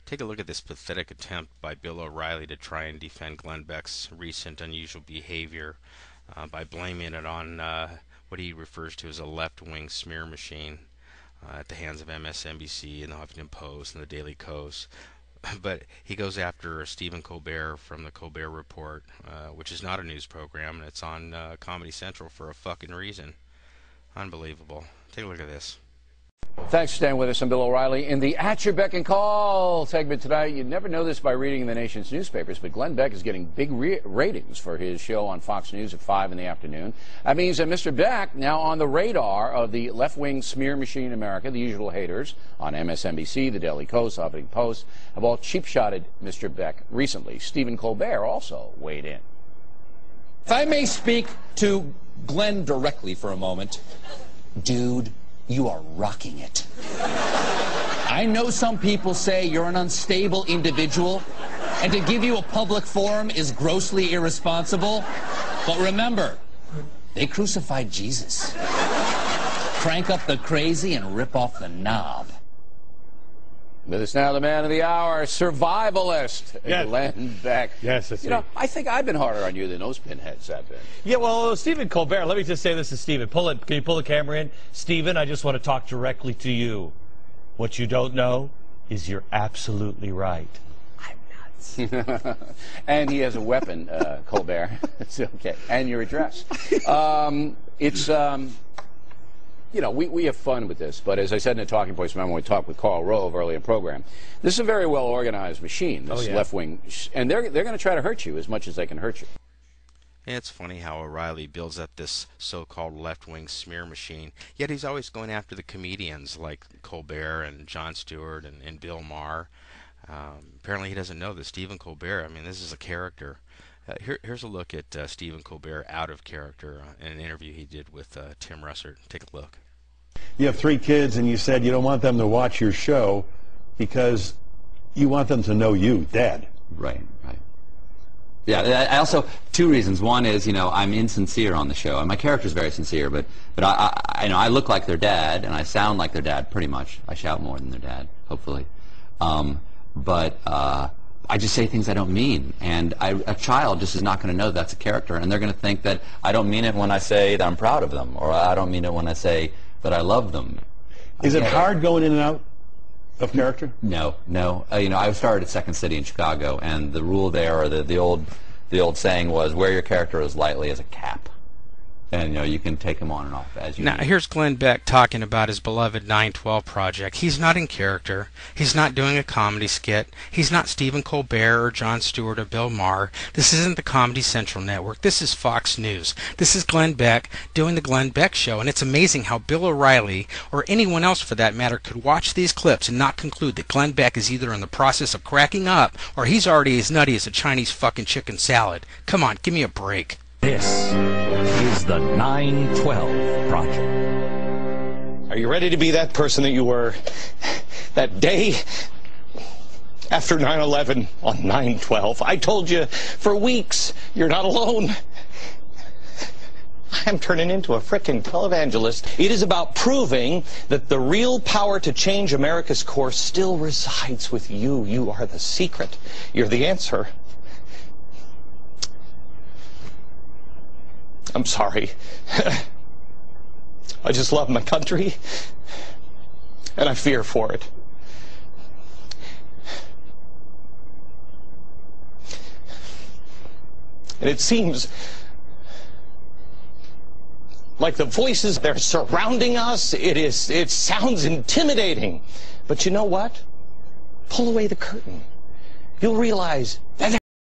Take a look at this pathetic attempt by Bill O'Reilly to try and defend Glenn Beck's recent unusual behavior by blaming it on what he refers to as a left-wing smear machine at the hands of MSNBC and the Huffington Post and the Daily Kos. But he goes after Stephen Colbert from the Colbert Report, which is not a news program, and it's on Comedy Central for a fucking reason. Unbelievable. Take a look at this. Thanks for staying with us. I'm Bill O'Reilly. In the At Your Beck and Call segment tonight, you'd never know this by reading the nation's newspapers, but Glenn Beck is getting big ratings for his show on Fox News at 5 in the afternoon. That means that Mr. Beck, now on the radar of the left-wing smear machine in America, the usual haters on MSNBC, the Daily Kos, Huffington Post, have all cheap-shotted Mr. Beck recently. Stephen Colbert also weighed in. If I may speak to Glenn directly for a moment, dude, you are rocking it. I know some people say you're an unstable individual, and to give you a public forum is grossly irresponsible. But remember, they crucified Jesus. Crank up the crazy and rip off the knob. With us now, the man of the hour, survivalist, yes. Glenn Beck. Yes, that's I think I've been harder on you than those pinheads have been. Yeah, well, Stephen Colbert, let me just say this to Stephen. Can you pull the camera in? Stephen, I just want to talk directly to you. What you don't know is you're absolutely right. I'm nuts. And he has a weapon, Colbert. It's okay. And your address. We have fun with this, but as I said in the talking points, remember when we talked with Karl Rove early in the program, this is a very well-organized machine, this left-wing, and they're going to try to hurt you as much as they can hurt you. It's funny how O'Reilly builds up this so-called left-wing smear machine, yet he's always going after the comedians like Colbert and Jon Stewart and Bill Maher. Apparently he doesn't know that Stephen Colbert, I mean, this is a character. Here's a look at Stephen Colbert out of character in an interview he did with Tim Russert. Take a look. You have 3 kids, and you said you don't want them to watch your show because you want them to know you, Dad. Right. Yeah, I also, 2 reasons. One is, I'm insincere on the show, and my character's very sincere, but I look like their dad, and I sound like their dad pretty much. I shout more than their dad, hopefully. I just say things I don't mean, and a child just is not going to know that's a character, and they're going to think that I don't mean it when I say that I'm proud of them, or I don't mean it when I say that I love them. Is it hard going in and out of character? No. I started at Second City in Chicago, and the rule there, or the old saying was, wear your character as lightly as a cap. And, you can take them on and off as you Now, need. here's Glenn Beck talking about his beloved 912 project. He's not in character. He's not doing a comedy skit. He's not Stephen Colbert or Jon Stewart or Bill Maher. This isn't the Comedy Central Network. This is Fox News. This is Glenn Beck doing the Glenn Beck Show. And it's amazing how Bill O'Reilly, or anyone else for that matter, could watch these clips and not conclude that Glenn Beck is either in the process of cracking up or he's already as nutty as a Chinese fucking chicken salad. Come on, give me a break. This is the 912 Project. Are you ready to be that person that you were that day after 9/11 on 9/12? I told you for weeks, you're not alone. I'm turning into a frickin' televangelist. It is about proving that the real power to change America's course still resides with you. You are the secret. You're the answer. I'm sorry. I just love my country, and I fear for it. And it seems like the voices that are surrounding us, it sounds intimidating. But you know what? Pull away the curtain. You'll realize that